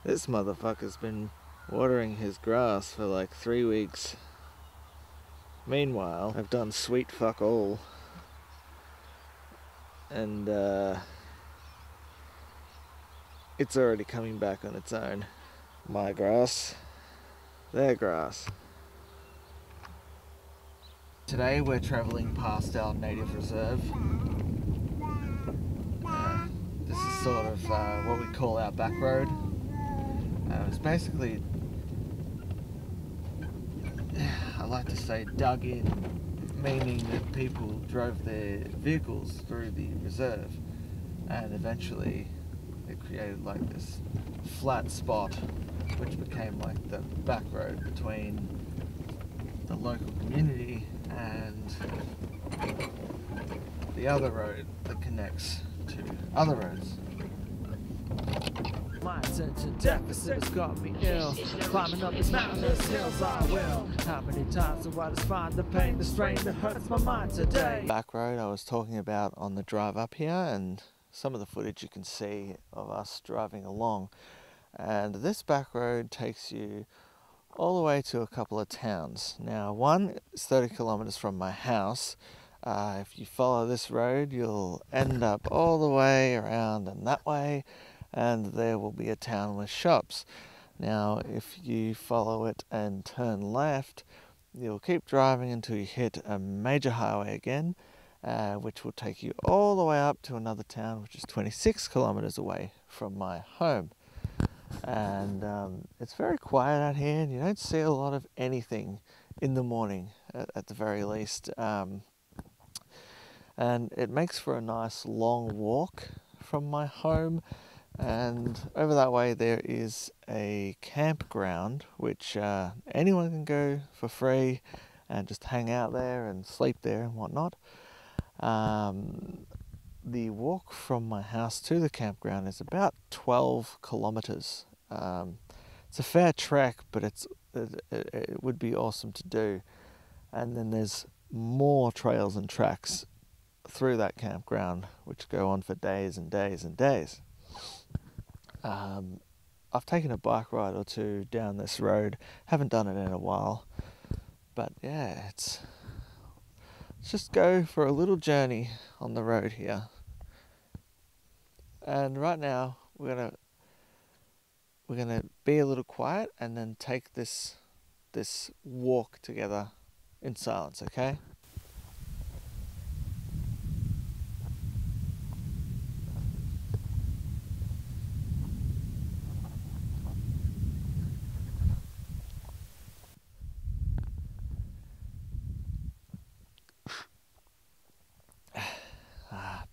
This motherfucker's been watering his grass for like 3 weeks. Meanwhile, I've done sweet fuck all. And it's already coming back on its own. My grass, their grass. Today we're travelling past our native reserve. This is sort of what we call our back road. It's basically, I like to say, dug in, meaning that people drove their vehicles through the reserve, and eventually it created like this flat spot which became like the back road between the local community and the other road that connects to other roads. My attention deficit has got me ill. Climbing up these mountainous hills I will. How many times do I just find the pain, the strain that hurts my mind today? Back road I was talking about on the drive up here, and some of the footage you can see of us driving along. And this back road takes you all the way to a couple of towns. Now, one is 30 kilometers from my house. If you follow this road, you'll end up all the way around and that way, and there will be a town with shops. Now, if you follow it and turn left, you'll keep driving until you hit a major highway again, which will take you all the way up to another town, which is 26 kilometers away from my home. And it's very quiet out here, and you don't see a lot of anything in the morning at the very least. And it makes for a nice long walk from my home. And over that way there is a campground which anyone can go for free and just hang out there and sleep there and whatnot. The walk from my house to the campground is about 12 kilometers. It's a fair trek, but it would be awesome to do. And then there's more trails and tracks through that campground which go on for days and days and days. I've taken a bike ride or two down this road. Haven't done it in a while, but yeah, let's just go for a little journey on the road here. And right now we're gonna be a little quiet and then take this walk together in silence, okay?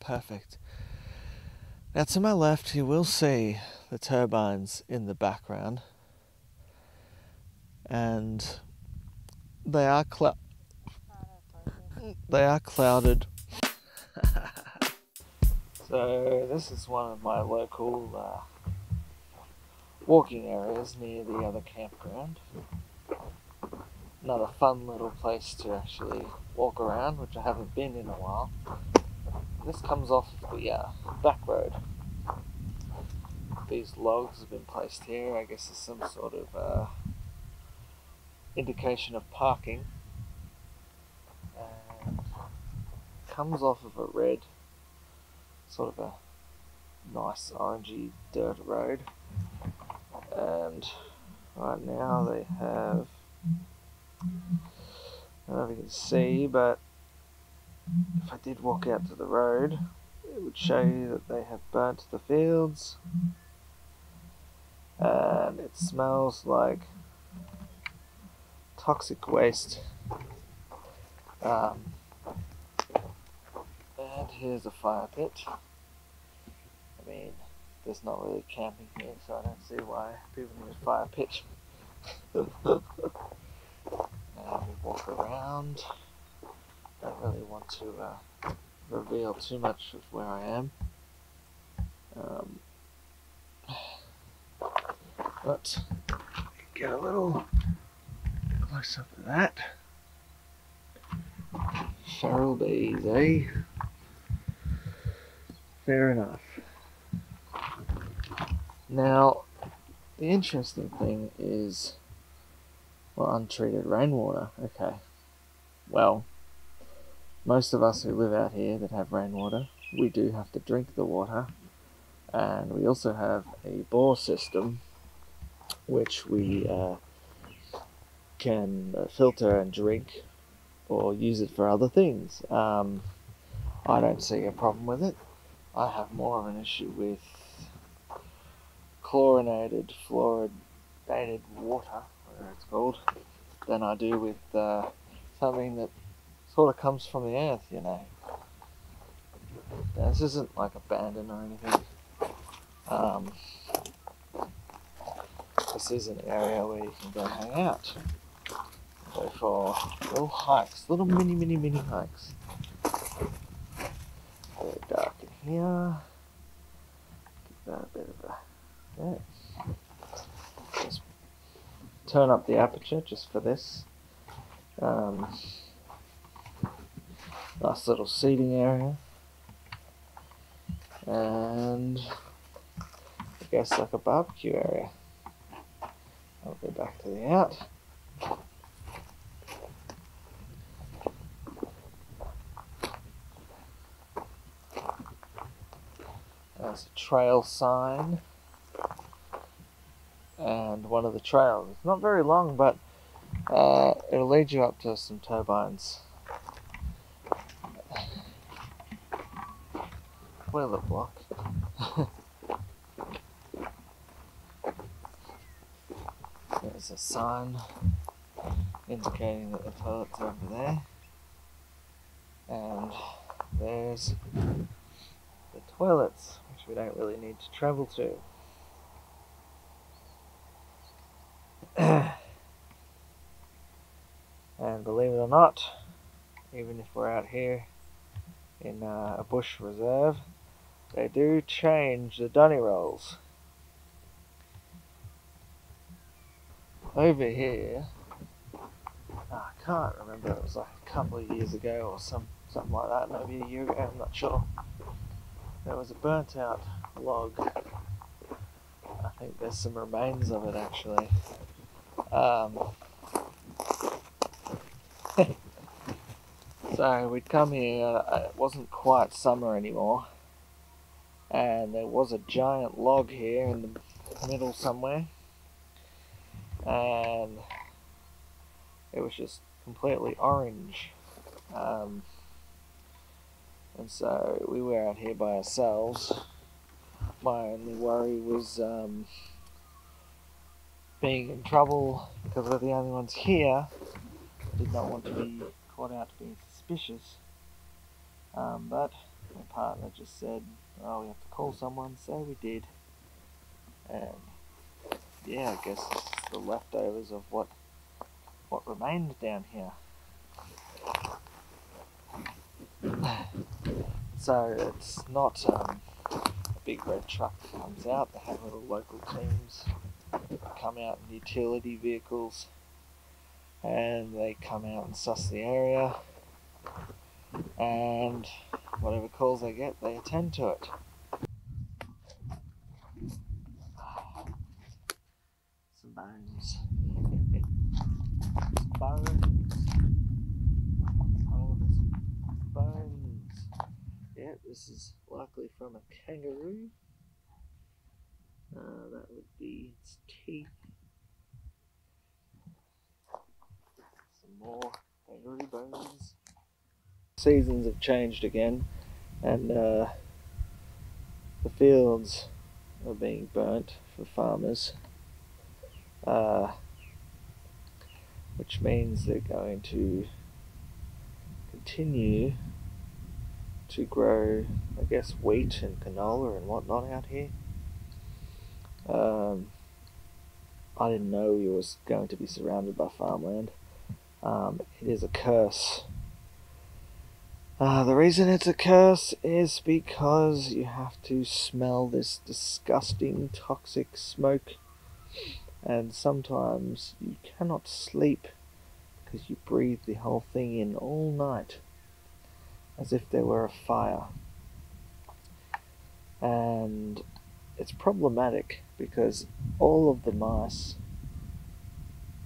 Perfect. Now to my left you will see the turbines in the background, and they are clouded. So this is one of my local walking areas near the other campground. Another fun little place to actually walk around, which I haven't been in a while. This comes off the back road. These logs have been placed here. I guess there's some sort of indication of parking. And comes off of a red, sort of a nice orangey dirt road. And right now they have, I don't know if you can see, but if I did walk out to the road, it would show you that they have burnt the fields, and it smells like toxic waste. And here's a fire pit. I mean, there's not really camping here, so I don't see why people need a fire pit. Now we walk around. Don't really want to reveal too much of where I am, but get a little close up to that. Feral bees, eh? Fair enough. Now, the interesting thing is, well, untreated rainwater. Okay, well, most of us who live out here that have rainwater, we do have to drink the water, and we also have a bore system which we can filter and drink or use it for other things. I don't see a problem with it. I have more of an issue with chlorinated, fluoridated water, whatever it's called, than I do with something that sort of comes from the earth, you know. Now, this isn't like abandoned or anything. This is an area where you can go hang out. Go for little hikes, little mini hikes. Very dark in here. Give that a bit of a, yeah. Just turn up the aperture just for this. Nice little seating area. And I guess like a barbecue area. I'll go back to the out. There's a trail sign, and one of the trails. It's not very long, but it'll lead you up to some turbines. Toilet block. There's a sign indicating that the toilet's over there, and there's the toilets, which we don't really need to travel to. And believe it or not, even if we're out here in a bush reserve, they do change the dunny rolls. Over here, I can't remember, it was like a couple of years ago or something like that, maybe a year ago, I'm not sure. There was a burnt out log. I think there's some remains of it actually. So we'd come here, it wasn't quite summer anymore, and there was a giant log here in the middle somewhere, and it was just completely orange. And so we were out here by ourselves. My only worry was being in trouble because we're the only ones here. I did not want to be caught out being suspicious. But my partner just said, oh, we have to call someone, so we did. And yeah, I guess this is the leftovers of what remained down here. So it's not a big red truck that comes out. They have little local teams that come out in utility vehicles, and they come out and suss the area, and whatever calls they get, they attend to it. Some bones. Bones. Oh, there's some bones. Yeah, this is likely from a kangaroo. That would be its teeth. Some more kangaroo bones. Seasons have changed again, and the fields are being burnt for farmers, which means they're going to continue to grow, I guess, wheat and canola and whatnot out here. I didn't know we was going to be surrounded by farmland. It is a curse. The reason it's a curse is because you have to smell this disgusting toxic smoke, and sometimes you cannot sleep because you breathe the whole thing in all night as if there were a fire. And it's problematic because all of the mice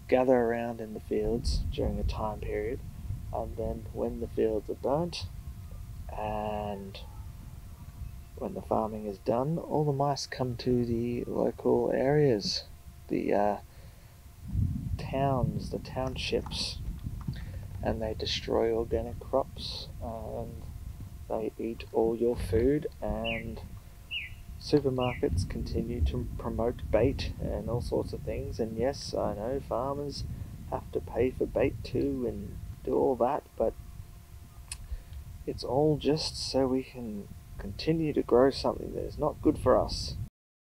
gather around in the fields during a time period, and then when the fields are burnt and when the farming is done, all the mice come to the local areas, the towns, the townships, and they destroy organic crops, and they eat all your food, and supermarkets continue to promote bait and all sorts of things. And yes, I know farmers have to pay for bait too and do all that, but it's all just so we can continue to grow something that is not good for us.